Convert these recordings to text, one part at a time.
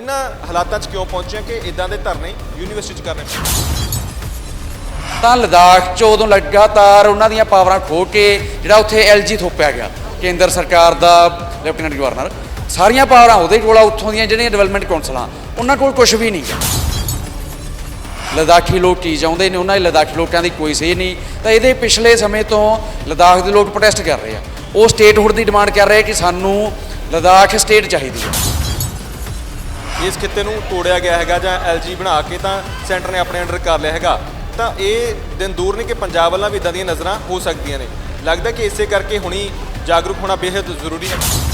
इन्हां हालातां 'च क्यों पहुंचे कि इदां दे धरने यूनीवर्सिटी 'ਚ करने ਤਾਂ ਲਦਾਖ 'ਚ ਉਦੋਂ ਲਗਾਤਾਰ ਉਹਨਾਂ ਦੀਆਂ ਪਾਵਰਾਂ ਖੋਹ ਕੇ ਜਿਹੜਾ ਉੱਥੇ ਐਲਜੀ ਥੋਪਿਆ ਗਿਆ ਕੇਂਦਰ ਸਰਕਾਰ ਦਾ ਲੈਫਟੀਨੈਂਟ ਗਵਰਨਰ ਸਾਰੀਆਂ ਪਾਵਰਾਂ ਉਹਦੇ ਕੋਲ ਆ ਉੱਥੋਂ ਦੀਆਂ ਜਿਹੜੀਆਂ ਡਿਵੈਲਪਮੈਂਟ ਕੌਂਸਲਾਂ ਉਹਨਾਂ ਕੋਲ ਕੁਝ ਵੀ ਨਹੀਂ ਗਾ ਲਦਾਖੀ ਲੋਕ ਕੀ ਚਾਹੁੰਦੇ ਨੇ ਉਹਨਾਂ ਦੇ ਲਦਾਖੀ ਲੋਕਾਂ ਦੀ ਕੋਈ ਸੇਧ ਨਹੀਂ ਤਾਂ ਇਹਦੇ ਪਿਛਲੇ ਸਮੇਂ ਤੋਂ ਲਦਾਖ ਦੇ ਲੋਕ ਪ੍ਰੋਟੈਸਟ ਕਰ ਰਹੇ ਆ ਉਹ ਸਟੇਟਹੁੱਡ ਦੀ ਡਿਮਾਂਡ ਕਰ ਰਹੇ ਕਿ ਸਾਨੂੰ ਲਦਾਖ ਸਟੇਟ ਚਾਹੀਦੀ ਹੈ इस खिते नूं तोड़िया गया है जां LG बना के तां सेंटर ने अपने अंडर कर लिया हैगा तां ये दिन दूर नहीं कि पंजाब वालों भी इदां दीयां नज़रां हो सकदियां ने लगदा कि इसे करके हुणी जागरूक होना बेहद जरूरी है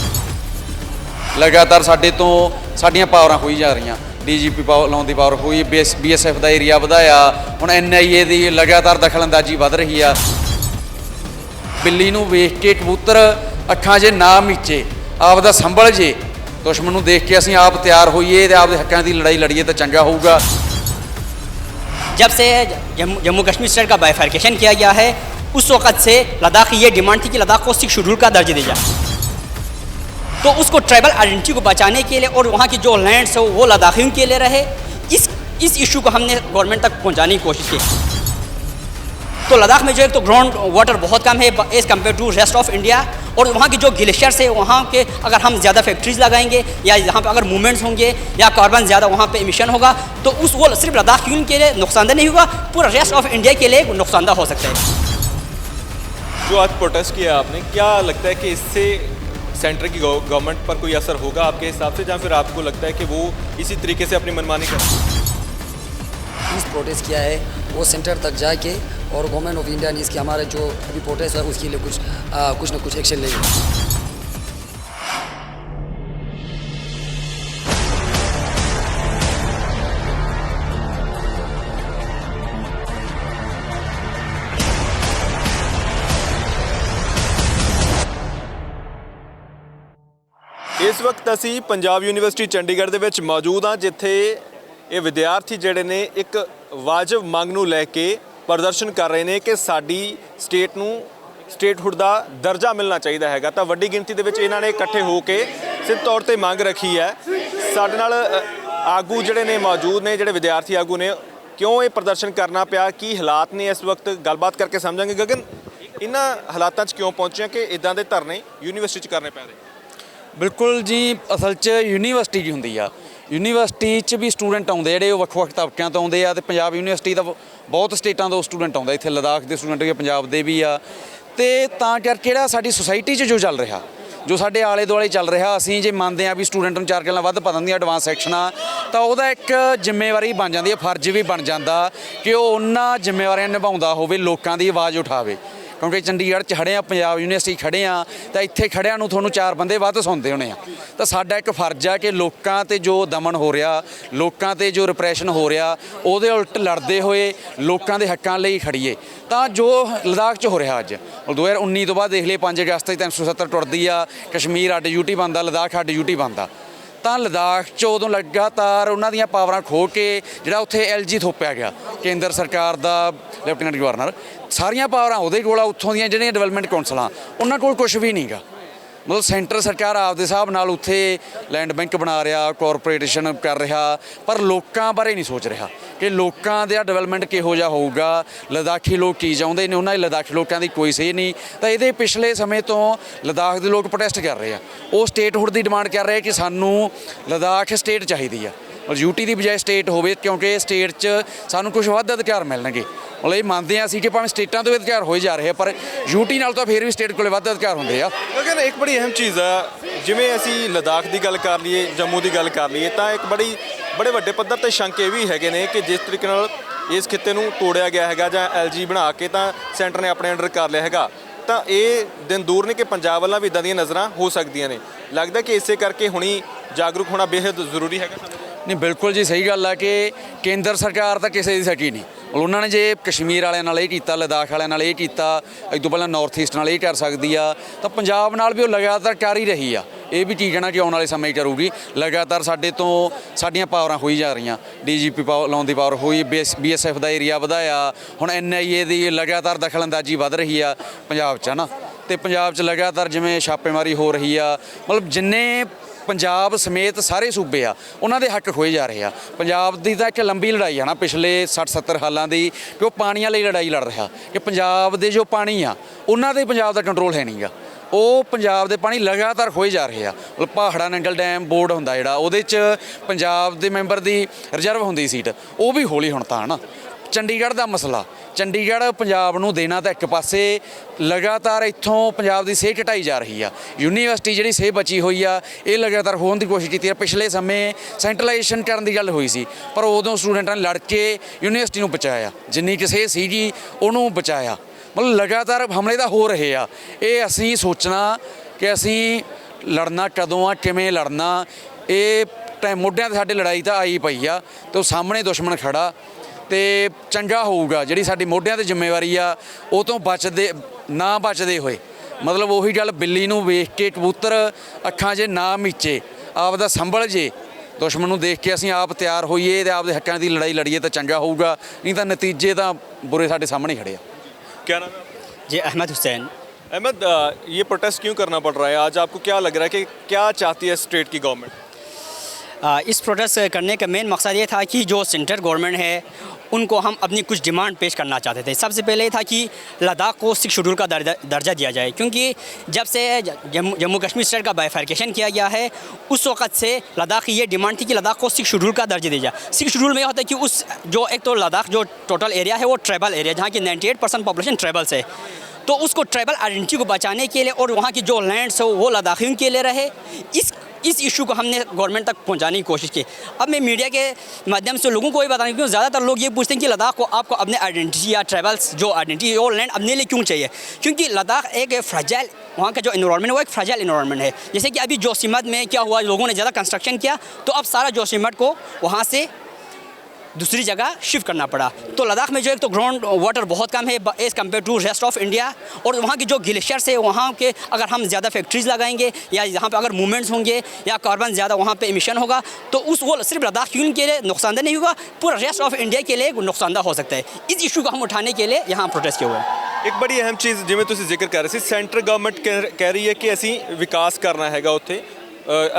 ਲਗਾਤਾਰ ਸਾਡੇ ਤੋਂ ਸਾਡੀਆਂ ਪਾਵਰਾਂ ਹੋਈ ਜਾ ਰਹੀਆਂ DGP ਲਾਉਣ ਦੀ ਪਾਵਰ ਹੋਈ BSF ਦਾ ਏਰੀਆ ਵਧਾਇਆ ਹੁਣ NIA ਦੀ ਲਗਾਤਾਰ ਦਖਲਅੰਦਾਜ਼ੀ ਵੱਧ ਰਹੀ ਆ ਬਿੱਲੀ ਨੂੰ ਵੇਖ ਕੇ ਕਬੂਤਰ ਅੱਖਾਂ 'ਚ ਨਾ ਮੀਚੇ ਆਪਦਾ ਸੰਭਲ ਜੇ दुश्मन ਨੂੰ देख के ਅਸੀਂ ਆਪ ਤਿਆਰ ਹੋਈਏ ਤੇ ਆਪਦੇ ਹੱਕਾਂ ਦੀ ਲੜਾਈ ਲੜੀਏ ਤਾਂ ਚੰਗਾ ਹੋਊਗਾ जब से जम्मू कश्मीर स्टेट का बाइफर्केशन किया गया है उस वक़्त से लद्दाख की ये डिमांड थी कि लद्दाख को सिख शेड्यूल का दर्जा दिया जाए तो उसको ट्राइबल आइडेंटिटी को बचाने के लिए और वहाँ की जो लैंड्स है वो लद्दाखियों के लिए रहे इस इशू को हमने गवर्नमेंट तक पहुँचाने की कोशिश की तो लद्दाख में जो एक तो ग्राउंड वाटर बहुत कम है as compare to rest of India और वहाँ की जो ग्लेशियर्स है वहाँ के अगर हम ज़्यादा फैक्ट्रीज लगाएंगे या यहाँ पे अगर मूवमेंट्स होंगे या कार्बन ज़्यादा वहाँ पे इमिशन होगा तो उस वो सिर्फ लद्दाख यूनियन के लिए नुकसानदेह नहीं होगा पूरा रेस्ट ऑफ इंडिया के लिए नुकसानदेह हो सकता है जो आज प्रोटेस्ट किया आपने क्या लगता है कि इससे सेंटर की गवर्नमेंट पर कोई असर होगा आपके हिसाब से या फिर आपको लगता है कि वो इसी तरीके से अपनी मनमानी कर इस प्रोटेस्ट किया है वो सेंटर तक जाके और गवर्नमेंट ऑफ इंडिया ने इसके हमारे जो अभी प्रोटेस्ट है उसके लिए कुछ न कुछ एक्शन लेंगे इस वक्त असी पंजाब यूनीवर्सिटी चंडीगढ़ ਦੇ ਵਿੱਚ ਮੌਜੂਦ ਹਾਂ ਜਿੱਥੇ ਇਹ ਵਿਦਿਆਰਥੀ ਜਿਹੜੇ ਨੇ ਇੱਕ ਵਾਜਬ ਮੰਗ ਨੂੰ ਲੈ ਕੇ ਪ੍ਰਦਰਸ਼ਨ ਕਰ ਰਹੇ ਨੇ ਕਿ ਸਾਡੀ ਸਟੇਟ ਨੂੰ ਸਟੇਟਹੁੱਡ ਦਾ ਦਰਜਾ ਮਿਲਣਾ ਚਾਹੀਦਾ ਹੈਗਾ ਤਾਂ ਵੱਡੀ ਗਿਣਤੀ ਦੇ ਵਿੱਚ ਇਹਨਾਂ ਨੇ ਇਕੱਠੇ ਹੋ ਕੇ ਸਿੱਧ ਤੌਰ ਤੇ ਮੰਗ ਰੱਖੀ ਹੈ ਸਾਡੇ ਨਾਲ ਆਗੂ ਜਿਹੜੇ ਨੇ ਮੌਜੂਦ ਨੇ ਜਿਹੜੇ ਵਿਦਿਆਰਥੀ ਆਗੂ ਨੇ ਕਿਉਂ ਇਹ ਪ੍ਰਦਰਸ਼ਨ ਕਰਨਾ ਪਿਆ ਕੀ ਹਾਲਾਤ ਨੇ ਇਸ ਵਕਤ ਗੱਲਬਾਤ ਕਰਕੇ ਸਮਝਾਂਗੇ ਗਗਨ ਇਹਨਾਂ ਹਾਲਾਤਾਂ 'ਚ ਕਿਉਂ ਪਹੁੰਚੇ ਕਿ ਇਦਾਂ ਦੇ ਧਰਨੇ ਯੂਨੀਵਰਸਿਟੀ 'ਚ ਕਰਨੇ ਪੈ ਰਹੇ ਬਿਲਕੁਲ ਜੀ ਅਸਲ 'ਚ ਯੂਨੀਵਰਸਿਟੀ ਕੀ ਹੁੰਦੀ ਆ ਯੂਨੀਵਰਸਿਟੀ 'ਚ ਵੀ ਸਟੂਡੈਂਟ ਆਉਂਦੇ ਜਿਹੜੇ ਉਹ ਵੱਖ-ਵੱਖ ਤਬਕਿਆਂ ਤੋਂ ਆਉਂਦੇ ਆ ਤੇ ਪੰਜਾਬ ਯੂਨੀਵਰਸਿਟੀ ਦਾ ਬਹੁਤ ਸਟੇਟਾਂ ਤੋਂ ਸਟੂਡੈਂਟ ਆਉਂਦਾ ਇੱਥੇ ਲਦਾਖ ਦੇ ਸਟੂਡੈਂਟ ਵੀ ਪੰਜਾਬ ਦੇ ਵੀ ਆ ਤੇ ਤਾਂ ਕਰਕੇ ਜਿਹੜਾ ਸਾਡੀ ਸੁਸਾਇਟੀ 'ਚ ਜੋ ਚੱਲ ਰਿਹਾ ਜੋ ਸਾਡੇ ਆਲੇ ਦੁਆਲੇ ਚੱਲ ਰਿਹਾ ਅਸੀਂ ਜੇ ਮੰਨਦੇ ਆ ਵੀ ਸਟੂਡੈਂਟ ਨੂੰ 4 ਗੱਲਾਂ ਵੱਧ ਪਤਾ ਹੁੰਦੀਆਂ ਐਡਵਾਂਸ ਸੈਕਸ਼ਨਾਂ ਤਾਂ ਉਹਦਾ ਇੱਕ ਜ਼ਿੰਮੇਵਾਰੀ ਬਣ ਜਾਂਦੀ ਹੈ ਫਰਜ਼ ਵੀ ਬਣ ਜਾਂਦਾ ਕਿ ਉਹ ਉਹਨਾਂ ਜ਼ਿੰਮੇਵਾਰੀਆਂ ਨਿਭਾਉਂਦਾ ਹੋਵੇ ਲੋਕਾਂ ਦੀ ਆਵਾਜ਼ ਉਠਾਵੇ ਕਿਉਂਕਿ ਚੰਡੀਗੜ੍ਹ 'ਚ ਖੜ੍ਹੇ ਆ ਪੰਜਾਬ ਯੂਨੀਵਰਸਿਟੀ ਖੜ੍ਹੇ ਆ ਤਾਂ ਇੱਥੇ ਖੜ੍ਹਿਆਂ ਨੂੰ ਤੁਹਾਨੂੰ 4 ਬੰਦੇ ਵੱਧ ਸੁਣਦੇ ਹੋਣੇ ਆ ਤਾਂ ਸਾਡਾ ਇੱਕ ਫਰਜ਼ ਆ ਕਿ ਲੋਕਾਂ 'ਤੇ ਜੋ ਦਮਨ ਹੋ ਰਿਹਾ ਲੋਕਾਂ 'ਤੇ ਜੋ ਰਿਪਰੈਸ਼ਨ ਹੋ ਰਿਹਾ ਉਹਦੇ ਉਲਟ ਲੜਦੇ ਹੋਏ ਲੋਕਾਂ ਦੇ ਹੱਕਾਂ ਲਈ ਖੜੀਏ ਤਾਂ ਜੋ ਲਦਾਖ 'ਚ ਹੋ ਰਿਹਾ ਅੱਜ 2019 ਤੋਂ ਬਾਅਦ ਦੇਖ ਲਈਏ 5 ਅਗਸਤ 370 ਟੁੱਟਦੀ ਆ ਕਸ਼ਮੀਰ ਅੱਡ ਯੂਟੀ ਬਣਦਾ ਲਦਾਖ ਅੱਡ ਯੂਟੀ ਬਣਦਾ ਤਾਂ ਲਦਾਖ 'ਚ ਉਦੋਂ ਲਗਾਤਾਰ ਉਹਨਾਂ ਦੀਆਂ ਪਾਵਰਾਂ ਖੋਹ ਕੇ ਜਿਹੜਾ ਉੱਥੇ LG ਥੋਪਿਆ ਗਿਆ ਕੇਂਦਰ ਸਰਕਾਰ ਦਾ ਲੈਫਟੀਨੈਂਟ ਗਵਰਨਰ ਸਾਰੀਆਂ ਪਾਵਰਾਂ ਉਹਦੇ ਕੋਲ ਆ ਉੱਥੋਂ ਦੀਆਂ ਜਿਹੜੀਆਂ ਡਿਵੈਲਪਮੈਂਟ ਕੌਂਸਲਾਂ ਉਹਨਾਂ ਕੋਲ ਕੁਝ ਵੀ ਨਹੀਂ ਗਾ ਮਤਲਬ ਸੈਂਟਰ ਸਰਕਾਰ ਆਪਦੇ ਹਿਸਾਬ ਨਾਲ ਉੱਥੇ ਲੈਂਡ ਬੈਂਕ ਬਣਾ ਰਿਹਾ ਕਾਰਪੋਰੇਸ਼ਨ ਕਰ ਰਿਹਾ ਪਰ ਲੋਕਾਂ ਬਾਰੇ ਨਹੀਂ ਸੋਚ ਰਿਹਾ ਕਿ ਲੋਕਾਂ ਦਾ ਡਿਵੈਲਪਮੈਂਟ ਕਿਹੋ ਜਿਹਾ ਹੋਊਗਾ ਲਦਾਖੀ ਲੋਕ ਕੀ ਚਾਹੁੰਦੇ ਨੇ ਉਹਨਾਂ ਦੇ ਲਦਾਖੀ ਲੋਕਾਂ ਦੀ ਕੋਈ ਸੇਧ ਨਹੀਂ ਤਾਂ ਇਹਦੇ ਪਿਛਲੇ ਸਮੇਂ ਤੋਂ ਲਦਾਖ ਦੇ ਲੋਕ ਪ੍ਰੋਟੈਸਟ ਕਰ ਰਹੇ ਆ ਉਹ ਸਟੇਟਹੁੱਡ ਦੀ ਡਿਮਾਂਡ ਕਰ ਰਹੇ ਕਿ ਸਾਨੂੰ ਲਦਾਖ ਸਟੇਟ ਚਾਹੀਦੀ ਆ ਔਰ ਯੂਟੀ ਦੀ ਬਜਾਏ ਸਟੇਟ ਹੋਵੇ ਕਿਉਂਕਿ ਸਟੇਟ 'ਚ ਸਾਨੂੰ ਕੁਝ ਵੱਧ ਅਧਿਕਾਰ ਮਿਲਣਗੇ ਮਤਲਬ ਇਹ ਮੰਨਦੇ ਹਾਂ ਅਸੀਂ ਕਿ ਭਾਵੇਂ ਸਟੇਟਾਂ ਤੋਂ ਅਧਿਕਾਰ ਹੋਏ ਜਾ ਰਹੇ ਆ ਪਰ ਯੂਟੀ ਨਾਲ ਤਾਂ ਫਿਰ ਵੀ ਸਟੇਟ ਕੋਲੇ ਵੱਧ ਅਧਿਕਾਰ ਹੁੰਦੇ ਆ ਲੇਕਿਨ ਇੱਕ ਬੜੀ ਅਹਿਮ ਚੀਜ਼ ਆ ਜਿਵੇਂ ਅਸੀਂ ਲਦਾਖ ਦੀ ਗੱਲ ਕਰ ਲਈਏ ਜੰਮੂ ਦੀ ਗੱਲ ਕਰ ਲਈਏ ਤਾਂ ਇੱਕ ਬੜੇ ਵੱਡੇ ਪੱਧਰ 'ਤੇ ਸ਼ੰਕ ਇਹ ਵੀ ਹੈਗੇ ਨੇ ਕਿ ਜਿਸ ਤਰੀਕੇ ਨਾਲ ਇਸ ਖਿੱਤੇ ਨੂੰ ਤੋੜਿਆ ਗਿਆ ਹੈਗਾ ਜਾਂ LG ਬਣਾ ਕੇ ਤਾਂ ਸੈਂਟਰ ਨੇ ਆਪਣੇ ਅੰਡਰ ਕਰ ਲਿਆ ਹੈਗਾ ਤਾਂ ਇਹ ਦਿਨ ਦੂਰ ਨਹੀਂ ਕਿ ਪੰਜਾਬ ਵਾਲਾਂ ਵੀ ਇੱਦਾਂ ਦੀਆਂ ਨਜ਼ਰਾਂ ਹੋ ਸਕਦੀਆਂ ਨੇ ਲੱਗਦਾ ਕਿ ਇਸੇ ਕਰਕੇ ਹੁਣੀ ਜਾਗਰੂਕ ਹੋਣਾ ਬੇਹਦ ਜ਼ਰੂਰੀ ਹੈਗਾ ਨਹੀਂ ਬਿਲਕੁਲ ਜੀ ਸਹੀ ਗੱਲ ਆ ਕਿ ਕੇਂਦਰ ਸਰਕਾਰ ਤਾਂ ਕਿਸੇ ਦੀ ਸਕੀ ਨਹੀਂ ਉਹਨਾਂ ਨੇ ਜੇ ਕਸ਼ਮੀਰ ਵਾਲਿਆਂ ਨਾਲ ਇਹ ਕੀਤਾ ਲਦਾਖ ਵਾਲਿਆਂ ਨਾਲ ਇਹ ਕੀਤਾ ਇਸ ਤੋਂ ਪਹਿਲਾਂ ਨਾਰਥ ਈਸਟ ਨਾਲ ਇਹ ਕਰ ਸਕਦੀ ਆ ਤਾਂ ਪੰਜਾਬ ਨਾਲ ਵੀ ਉਹ ਲਗਾਤਾਰ ਕਰ ਹੀ ਰਹੀ ਆ ਇਹ ਵੀ ਕੀ ਕਹਿਣਾ ਕਿ ਆਉਣ ਵਾਲੇ ਸਮੇਂ ਹੀ ਕਰੂਗੀ ਲਗਾਤਾਰ ਸਾਡੇ ਤੋਂ ਸਾਡੀਆਂ ਪਾਵਰਾਂ ਹੋਈ ਜਾ ਰਹੀਆਂ DGP ਲਾਉਣ ਦੀ ਪਾਵਰ ਹੋਈ BSF ਦਾ ਏਰੀਆ ਵਧਾਇਆ ਹੁਣ NIA ਦੀ ਲਗਾਤਾਰ ਦਖਲਅੰਦਾਜ਼ੀ ਵੱਧ ਰਹੀ ਆ ਪੰਜਾਬ 'ਚ ਹੈ ਨਾ ਅਤੇ ਪੰਜਾਬ 'ਚ ਲਗਾਤਾਰ ਜਿਵੇਂ ਛਾਪੇਮਾਰੀ ਹੋ ਰਹੀ ਆ ਮਤਲਬ ਜਿੰਨੇ ਪੰਜਾਬ ਸਮੇਤ ਸਾਰੇ ਸੂਬੇ ਆ ਉਹਨਾਂ ਦੇ ਹੱਕ ਖੋਏ ਜਾ ਰਹੇ ਆ। ਪੰਜਾਬ ਦੀ ਤਾਂ ਇੱਕ ਲੰਬੀ ਲੜਾਈ ਆ ਨਾ ਪਿਛਲੇ 60-70 ਸਾਲਾਂ ਦੀ, ਕਿ ਉਹ ਪਾਣੀਆਂ ਲਈ ਲੜਾਈ ਲੜ ਰਿਹਾ ਕਿ ਪੰਜਾਬ ਦੇ ਜੋ ਪਾਣੀ ਆ ਉਹਨਾਂ ਦੇ ਪੰਜਾਬ ਦਾ ਕੰਟਰੋਲ ਹੈ ਨਹੀਂਗਾ। ਉਹ ਪੰਜਾਬ ਦੇ ਪਾਣੀ ਲਗਾਤਾਰ ਖੋਏ ਜਾ ਰਹੇ ਆ। ਮਤਲਬ ਭਾਖੜਾ ਨੰਗਲ ਡੈਮ ਬੋਰਡ ਹੁੰਦਾ ਜਿਹੜਾ, ਉਹਦੇ 'ਚ ਪੰਜਾਬ ਦੇ ਮੈਂਬਰ ਦੀ ਰਿਜ਼ਰਵ ਹੁੰਦੀ ਸੀਟ, ਉਹ ਵੀ ਹੌਲੀ ਹੁਣ ਤਾਂ ਨਾ। ਚੰਡੀਗੜ੍ਹ ਦਾ ਮਸਲਾ, ਚੰਡੀਗੜ੍ਹ ਪੰਜਾਬ ਨੂੰ ਦੇਣਾ ਤਾਂ ਇੱਕ ਪਾਸੇ, ਲਗਾਤਾਰ ਇੱਥੋਂ ਪੰਜਾਬ ਦੀ ਸੇਧ ਘਟਾਈ ਜਾ ਰਹੀ ਆ। ਯੂਨੀਵਰਸਿਟੀ ਜਿਹੜੀ ਸੇਧ ਬਚੀ ਹੋਈ ਆ ਇਹ ਲਗਾਤਾਰ ਹੋਣ ਦੀ ਕੋਸ਼ਿਸ਼ ਕੀਤੀ ਆ। ਪਿਛਲੇ ਸਮੇਂ ਸੈਂਟਰਲਾਈਜੇਸ਼ਨ ਕਰਨ ਦੀ ਗੱਲ ਹੋਈ ਸੀ, ਪਰ ਉਦੋਂ ਸਟੂਡੈਂਟਾਂ ਨੇ ਲੜ ਕੇ ਯੂਨੀਵਰਸਿਟੀ ਨੂੰ ਬਚਾਇਆ, ਜਿੰਨੀ ਕਿਸੇ ਸੀਗੀ ਉਹਨੂੰ ਬਚਾਇਆ। ਮਤਲਬ ਲਗਾਤਾਰ ਹਮਲੇ ਤਾਂ ਹੋ ਰਹੇ ਆ। ਇਹ ਅਸੀਂ ਸੋਚਣਾ ਕਿ ਅਸੀਂ ਲੜਨਾ ਕਦੋਂ ਆ, ਕਿਵੇਂ ਲੜਨਾ, ਇਹ ਮੋਢਿਆਂ 'ਤੇ ਸਾਡੇ ਲੜਾਈ ਤਾਂ ਆਈ ਪਈ ਆ, ਤੇ ਉਹ ਸਾਹਮਣੇ ਦੁਸ਼ਮਣ ਖੜਾ, ਤੇ ਚੰਗਾ ਹੋਊਗਾ ਜਿਹੜੀ ਸਾਡੀ ਮੋਢਿਆਂ 'ਤੇ ਜ਼ਿੰਮੇਵਾਰੀ ਆ ਉਹ ਤੋਂ ਬਚਦੇ ਹੋਏ। ਮਤਲਬ ਉਹੀ ਗੱਲ, ਬਿੱਲੀ ਨੂੰ ਵੇਖ ਕੇ ਕਬੂਤਰ ਅੱਖਾਂ 'ਚ ਨਾ ਮੀਚੇ, ਆਪ ਦਾ ਸੰਭਲ ਜੇ। ਦੁਸ਼ਮਣ ਨੂੰ ਦੇਖ ਕੇ ਅਸੀਂ ਆਪ ਤਿਆਰ ਹੋਈਏ ਤੇ ਆਪਦੇ ਹੱਕਾਂ ਦੀ ਲੜਾਈ ਲੜੀਏ ਤਾਂ ਚੰਗਾ ਹੋਊਗਾ, ਨਹੀਂ ਤਾਂ ਨਤੀਜੇ ਤਾਂ ਬੁਰੇ ਸਾਡੇ ਸਾਹਮਣੇ ਖੜੇ ਆ। क्या नाम है आपका? जी अहमद हुसैन। अहमद, ये प्रोटेस्ट क्यों करना पड़ रहा है आज? आपको क्या लग रहा है कि क्या चाहती है स्टेट की गवर्नमेंट? इस प्रोटेस्ट करने का मेन मकसद ये था कि जो सेंट्रल गवर्नमेंट है उनको हम अपनी कुछ डिमांड पेश करना चाहते थे। सबसे पहले था कि लद्दाख को 6 शेड्यूल का दर्जा दिया जाए, क्योंकि जब से जम्मू कश्मीर स्टेट का बाइफर्केशन किया गया है उस वक्त से लद्दाख की ये डिमांड थी कि लद्दाख को 6 शेड्यूल का दर्जा दिया जाए। 6 शेड्यूल में यह होता है कि उस जो एक तो लद्दाख जो टोटल एरिया है वो ट्राइबल एरिया, जहाँ की 98% पॉपुलेशन ट्राइबल्स है, तो उसको ट्राइबल आइडेंटिटी को बचाने के लिए और वहाँ की जो लैंड्स हो वो लद्दाखियों के लिए रहे, इस इशू को हमने गवर्नमेंट तक पहुंचाने की कोशिश की। अब मैं मीडिया के माध्यम से लोगों को ये बताना, क्योंकि ज़्यादातर लोग ये पूछते हैं कि लद्दाख को आपको अपने आइडेंटिटी या ट्राइबल्स जो आइडेंटिटी है वो लैंड अपने लिए क्यों चाहिए, क्योंकि लद्दाख एक फ्रजाइल, वहाँ का जो इन्वायरमेंट है वो एक फ्रजाइल इन्वायरमेंट है। जैसे कि अभी जोशीमठ में क्या हुआ, लोगों ने ज़्यादा कंस्ट्रक्शन किया तो अब सारा जोशीमठ को वहाँ से दूसरी जगह शिफ्ट करना पड़ा। तो लद्दाख में जो एक तो ग्राउंड वाटर बहुत कम है as compare to rest of India, और वहाँ की जो ग्लेशियर्स है वहाँ के अगर हम ज़्यादा फैक्ट्रीज लगाएंगे या यहाँ पे अगर मूवमेंट्स होंगे या कार्बन ज़्यादा वहाँ पे इमिशन होगा तो वो सिर्फ लद्दाख के लिए नुकसानदेह नहीं होगा, पूरा रेस्ट ऑफ इंडिया के लिए नुकसानदेह हो सकता है। इस इशू को हम उठाने के लिए यहाँ प्रोटेस्ट किए हुए हैं। एक बड़ी अहम चीज़ जिਵੇਂ ਤੁਸੀਂ ਜ਼ਿਕਰ ਕਰ ਰਹੇ ਸੀ, ਸੈਂਟਰ ਗਵਰਨਮੈਂਟ ਕਹਿ ਰਹੀ ਹੈ ਕਿ ਅਸੀਂ ਵਿਕਾਸ ਕਰਨਾ ਹੈਗਾ ਉੱਥੇ,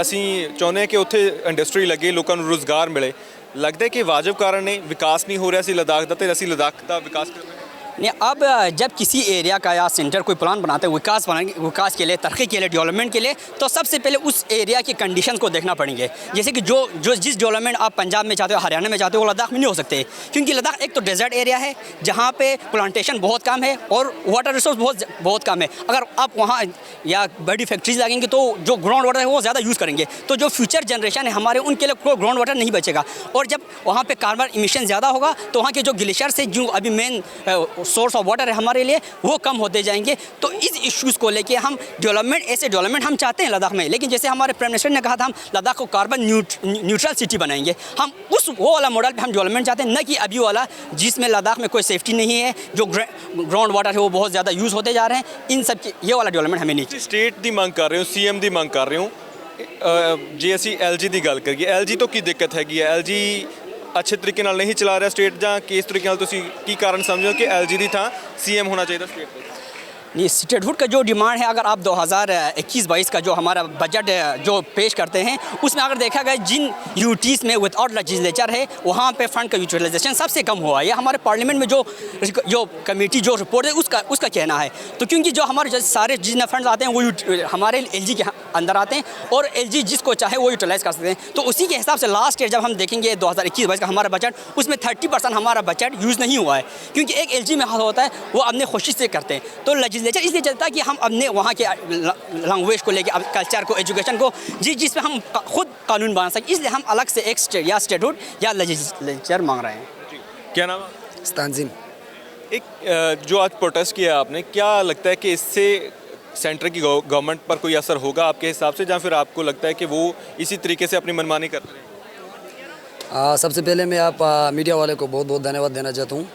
ਅਸੀਂ ਚਾਹੁੰਦੇ ਹਾਂ ਕਿ ਉੱਥੇ ਇੰਡਸਟਰੀ ਲੱਗੇ, ਲੋਕਾਂ ਨੂੰ ਰੁਜ਼ਗਾਰ ਮਿਲੇ। लगता है कि वाजिब कारण ने विकास नहीं हो रहा सी लद्दाख का, तो असी लद्दाख का विकास कर रहे हैं। नहीं, अब जब किसी एरिया का या सेंटर कोई प्लान बनाते हैं विकास के लिए, तरक्की के लिए, डेवलपमेंट के लिए, तो सबसे पहले उस एरिया की कंडीशंस को देखना पड़ेंगे। जैसे कि जो जिस डेवलपमेंट आप पंजाब में चाहते हो, हरियाणा में चाहते हो, वो लद्दाख में नहीं हो सकते, क्योंकि लद्दाख एक तो डेजर्ट एरिया है जहाँ पे प्लांटेशन बहुत कम है और वाटर रिसोर्स बहुत कम है। अगर आप वहाँ या बड़ी फैक्ट्रीज लगेंगे तो जो ग्राउंड वाटर है वो ज़्यादा यूज़ करेंगे, तो जो फ्यूचर जनरेशन है हमारे उनके लिए कोई ग्राउंड वाटर नहीं बचेगा। और जब वहाँ पर कार्बन इमिशन ज़्यादा होगा तो वहाँ के जो ग्लेशियर्स है, जो अभी मेन सोर्स ऑफ वाटर है हमारे लिए, वो कम होते जाएंगे। तो इस इश्यूज़ को लेके हम ऐसे डेवलपमेंट हम चाहते हैं लद्दाख में, लेकिन जैसे हमारे प्राइम मिनिस्टर ने कहा था हम लद्दाख को कार्बन न्यूट्रल सिटी बनाएंगे, हम वो वाला मॉडल पे हम डेवलपमेंट चाहते हैं, न कि अभी वाला जिसमें लद्दाख में कोई सेफ्टी नहीं है, जो ग्राउंड वाटर है वो बहुत ज़्यादा यूज़ होते जा रहे हैं। इन सब की ये वाला डेवलपमेंट हमें नहीं। स्टेट की मांग कर रहे हो, CM की मांग कर रहे हो, जे ਅਸੀਂ LG की गल करिए, LG तो की दिक्कत हैगी है? LG अच्छे तरीके नाल नहीं चला रहा स्टेट, ਜਾਂ किस तरीके नाल तुसी की कारण समझो कि LG ਦੀ ਥਾਂ CM होना चाहिए स्टेट पे? नहीं, स्टेटहुड का जो डिमांड है, अगर आप 2021-22 का जो हमारा बजट जो पेश करते हैं उसमें अगर देखा गया जिन यूटीज़ में विदाउट लेजिस्लेचर है वहाँ पे फंड का यूटिलाइजेशन सबसे कम हुआ है। ये हमारे पार्लियामेंट में जो कमेटी जो रिपोर्ट है उसका कहना है। तो क्योंकि जो हमारे सारे जितने फंड्स आते हैं वो हमारे LG के अंदर आते हैं और LG जिसको चाहे वो यूटिलाइज़ कर सकते हैं। तो उसी के हिसाब से लास्ट ईयर जब हम देखेंगे 2021-22 का हमारा बजट, उसमें 30% हमारा बजट यूज़ नहीं हुआ है, क्योंकि एक LG में होता है वो अपने खुशी से करते हैं। तो लेजिस्लेचर इसलिए चलता है कि हम अपने वहाँ के लैंग्वेज को लेके, कल्चर को, एजुकेशन को जिसमें हम खुद कानून बना सकें, इसलिए हम अलग से एक स्टेटहुड या लेजिस्लेचर मांग रहे हैं। क्या नाम है? तंजीम। एक जो आज प्रोटेस्ट किया आपने, क्या लगता है कि इससे सेंटर की गवर्नमेंट पर कोई असर होगा आपके हिसाब से, या फिर आपको लगता है कि वो इसी तरीके से अपनी मनमानी करते रहेंगे? सबसे पहले मैं आप मीडिया वाले को बहुत बहुत धन्यवाद देना चाहता हूँ।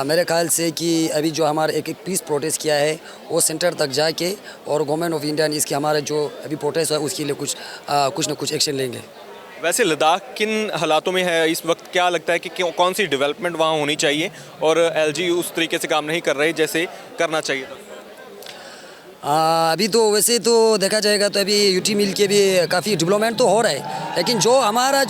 मेरे ख्याल से कि अभी जो हमारे एक पीस प्रोटेस्ट किया है वो सेंटर तक जाके और गवर्नमेंट ऑफ इंडिया ने इसके हमारे जो अभी प्रोटेस्ट है उसके लिए कुछ न कुछ एक्शन लेंगे। वैसे लद्दाख किन हालातों में है इस वक्त? क्या लगता है कि कौन सी डेवलपमेंट वहाँ होनी चाहिए और LG उस तरीके से काम नहीं कर रहे जैसे करना चाहिए था? अभी तो वैसे तो देखा जाएगा तो अभी यूटी मिल के भी काफ़ी डेवलपमेंट तो हो रहा है, लेकिन जो हमारा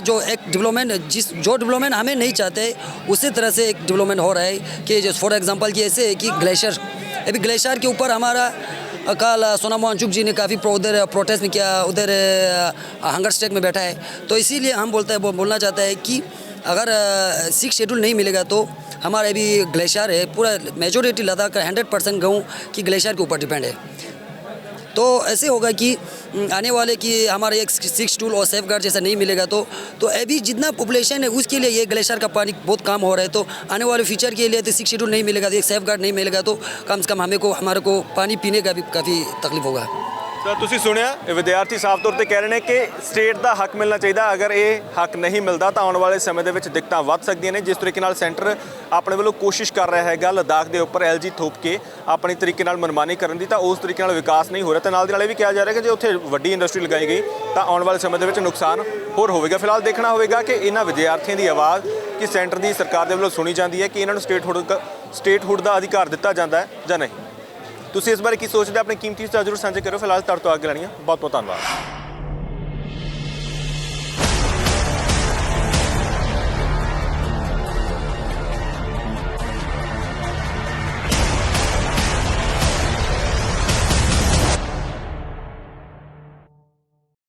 जो एक डेवलपमेंट जो डेवलपमेंट हमें नहीं चाहते उसी तरह से एक डेवलपमेंट हो रहा है कि जो फॉर एग्जांपल कि ऐसे है कि ग्लेशियर, अभी ग्लेशियर के ऊपर हमारा कल सोनम वांगचुक जी ने काफ़ी उधर प्रोटेस्ट में किया, उधर हंगर स्ट्राइक में बैठा है। तो इसीलिए हम बोलना चाहते हैं कि अगर 6 शेड्यूल नहीं मिलेगा तो हमारे अभी ग्लेशियर है, पूरा मेजोरिटी लद्दाख का 100% गेहूँ की ग्लेशियर के ऊपर डिपेंड है। तो ऐसे होगा कि आने वाले कि हमारे एक 6 शेड्यूल और सेफ गार्ड जैसा नहीं मिलेगा तो अभी जितना पॉपुलेशन है उसके लिए ये ग्लेशियर का पानी बहुत कम हो रहा है। तो आने वाले फ्यूचर के लिए तो 6 शेड्यूल नहीं मिलेगा, तो एक सेफ गार्ड नहीं मिलेगा तो कम से कम हमारे को पानी पीने का भी काफ़ी तकलीफ होगा। ਤਾਂ ਤੁਸੀਂ ਸੁਣਿਆ ਇਹ ਵਿਦਿਆਰਥੀ ਸਾਫ਼ ਤੌਰ ਤੇ ਕਹਿ ਰਹੇ ਨੇ ਕਿ ਸਟੇਟ ਦਾ ਹੱਕ ਮਿਲਣਾ ਚਾਹੀਦਾ। ਅਗਰ ਇਹ ਹੱਕ ਨਹੀਂ ਮਿਲਦਾ ਤਾਂ ਆਉਣ ਵਾਲੇ ਸਮੇਂ ਦੇ ਵਿੱਚ ਦਿੱਕਤਾਂ ਵੱਧ ਸਕਦੀਆਂ ਨੇ। ਜਿਸ ਤਰੀਕੇ ਨਾਲ ਸੈਂਟਰ ਆਪਣੇ ਵੱਲੋਂ ਕੋਸ਼ਿਸ਼ ਕਰ ਰਿਹਾ ਹੈਗਾ ਲਦਾਖ ਦੇ ਉੱਪਰ ਐਲਜੀ ਥੋਪ ਕੇ ਆਪਣੀ ਤਰੀਕੇ ਨਾਲ ਮਨਮਾਨੀ ਕਰਨ ਦੀ, ਤਾਂ ਉਸ ਤਰੀਕੇ ਨਾਲ ਵਿਕਾਸ ਨਹੀਂ ਹੋ ਰਿਹਾ। ਤਾਂ ਨਾਲ ਦੇ ਨਾਲ ਇਹ ਵੀ ਕਿਹਾ ਜਾ ਰਿਹਾ ਕਿ ਜੇ ਉੱਥੇ ਵੱਡੀ ਇੰਡਸਟਰੀ ਲਗਾਈ ਗਈ ਤਾਂ ਆਉਣ ਵਾਲੇ ਸਮੇਂ ਦੇ ਵਿੱਚ ਨੁਕਸਾਨ ਹੋਰ ਹੋਵੇਗਾ। ਫਿਲਹਾਲ ਦੇਖਣਾ ਹੋਵੇਗਾ ਕਿ ਇਹਨਾਂ ਵਿਦਿਆਰਥੀਆਂ ਦੀ ਆਵਾਜ਼ ਕਿ ਸੈਂਟਰ ਦੀ ਸਰਕਾਰ ਦੇ ਵੱਲੋਂ ਸੁਣੀ ਜਾਂਦੀ ਹੈ ਕਿ ਇਹਨਾਂ ਨੂੰ ਸਟੇਟਹੁੱਡ ਦਾ ਅਧਿਕਾਰ ਦਿੱਤਾ ਜਾਂਦਾ ਹੈ ਜਾਂ ਨਹੀਂ। ਤੁਸੀਂ ਇਸ ਬਾਰੇ ਕੀ ਸੋਚਦੇ? ਆਪਣੇ ਕੀਮਤੀ ਸੁਝਾਅ ਜ਼ਰੂਰ ਸਾਂਝੇ ਕਰੋ। ਫਿਲਹਾਲ ਤੁਹਾਡੇ ਤੋਂ ਅੱਗੇ ਲੈਣੀਆਂ ਬਹੁਤ ਬਹੁਤ ਧੰਨਵਾਦ।